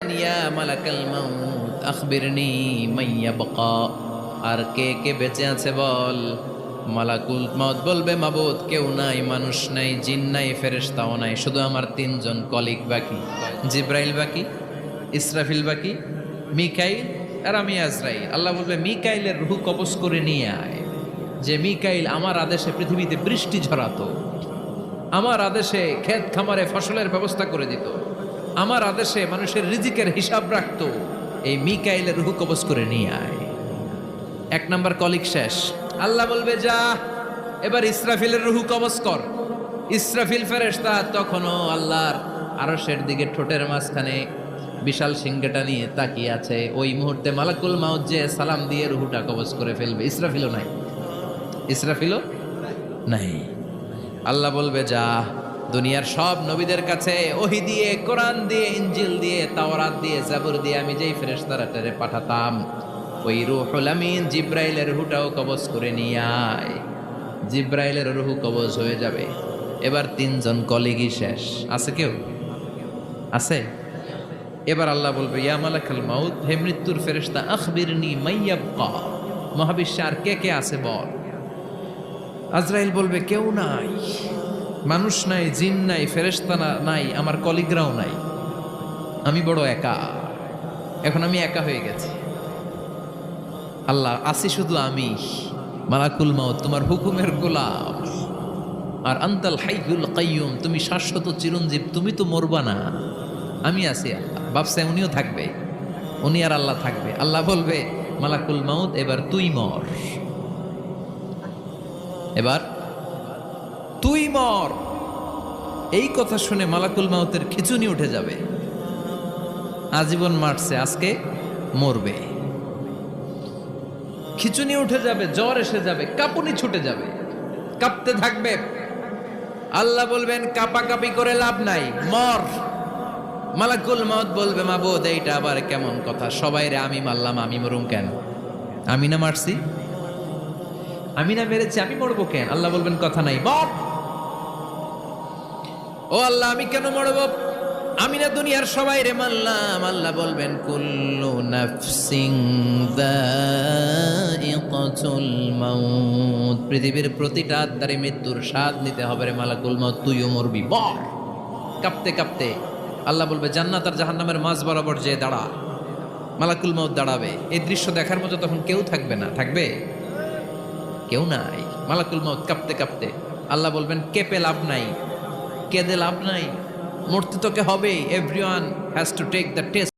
ইয়া মালাকাল মাউত আখবিরনি মাইয়া বাকা, আর কে কে বেঁচে আছে বল। মালাকুল মাউত বলবে, মাবুদ কেউ নাই, মানুষ নাই, জিন নাই, ফেরেশতাও নাই, শুধু আমার তিনজন কলিগ বাকি। জিব্রাইল বাকি, ইসরাফিল বাকি, মিকাইল আর আমি আজরাইল। আল্লাহ বলবে, মিকাইলের রূহ কবজ করে নিয়ে আয়। যে মিকাইল আমার আদেশে পৃথিবীতে বৃষ্টি ঝরাতো, আমার আদেশে ক্ষেত খামারে ফসলের ব্যবস্থা করে দিত, আমার আদেশে মানুষের রিজিকের হিসাব রাখতো, এই মিকাইলের রূহ কবজ করে নিয়ে আয়। এক নাম্বার কলিগ শেষ। আল্লাহ বলবে, যা এবার ইসরাফিলের রূহ কবজ কর। ইসরাফিল ফেরেশতা তখনও আল্লাহর আরশের দিকে ঠোঁটের মাঝখানে বিশাল সিংহটা নিয়ে তাকিয়ে আছে। ওই মুহূর্তে মালাকুল মাউত যে সালাম দিয়ে রূহটা কবজ করে ফেলবে। ইসরাফিলও নাই, ইসরাফিলও নাই। আল্লাহ বলবে, যা দুনিয়ার সব নবীদের কাছে ওহী দিয়ে, কোরআন দিয়ে, ইনজিল দিয়ে, তাওরাত দিয়ে, জাবুর দিয়ে আমি যেই ফেরেশতারা পাঠাতাম, ওই রূহুল আমিন জিব্রাইলের রূহটাও কবজ করে নিয়ে আয়। জিব্রাইলের রূহ কবজ হয়ে যাবে। এবার তিনজন কলিগই শেষ। আছে কেউ? আছে? এবার আল্লাহ বলবে, ইয়া মালাকাল মাউত, হে মৃত্যুর ফেরেশতা, আখবিরনি মাইয়াবকা, মহাবিশ্বে আর কে কে আছে বল। আজরাইল বলবে, কেউ নাই, মানুষ নাই, জিন নাই, ফেরেশতা নাই, আমার কলিগরাও নাই, আমি বড় একা, এখন আমি একা হয়ে গেছি। আল্লাহ, আসি শুধু আমি, মালাকুল মাউত তোমার হুকুমের গোলাম, আর আনতাল হাইয়ুল কাইয়ুম, তুমি শাশ্বত চিরঞ্জীব, তুমি তো মরবা না, আমি আছি। আল্লাহ ভাবছে উনিও থাকবে, উনি আর আল্লাহ থাকবে। আল্লাহ বলবে, মালাকুল মাউত এবার তুই মর, এবার তুই মর। এই কথা শুনে মালাকুল মাউতের খিচুনি উঠে যাবে। আজীবন মারছে, আজকে মরবে। খিচুনি উঠে যাবে, জ্বর এসে যাবে, কাঁপুনি ছুটে যাবে, কাঁপতে থাকবে। আল্লাহ বলবেন, কাঁপাকাঁপি করে লাভ নাই, মর। মালাকুল মাউত বলবে, মাবুদ এইটা আবার কেমন কথা, সবাই রে আমি মারলাম, আমি মরুম কেন? আমি না মারছি, আমি না মেরেছি, আমি মরবো কেন? আল্লাহ বলবেন, কথা নাই, মর। ও আল্লাহ, আমি কেন মরব? আমি না দুনিয়ার সবাই রে মারলাম। আল্লাহ বলবেন, কুল্লু নাফসিন যায়িকাতুল মাউত, পৃথিবীর প্রতিটা আত্মারে মৃত্যুর স্বাদ নিতে হবে রে মালাকুল মাউত, তুইও মরবি, মর। কাঁপতে কাঁপতে আল্লাহ বলবে, জান্নাত আর জাহান্নামের মাঝ বরাবর যে দাঁড়া। মালাকুল মাউত দাঁড়াবে। এই দৃশ্য দেখার মতো তখন কেউ থাকবে না। থাকবে? কেউ নাই। মালাকুল মাউত কাঁপতে কাঁপতে। আল্লাহ বলবেন, কেঁপে লাভ নাই, কেঁদে লাভ নাই, মরতে তোকে হবেই। Everyone has to take the test.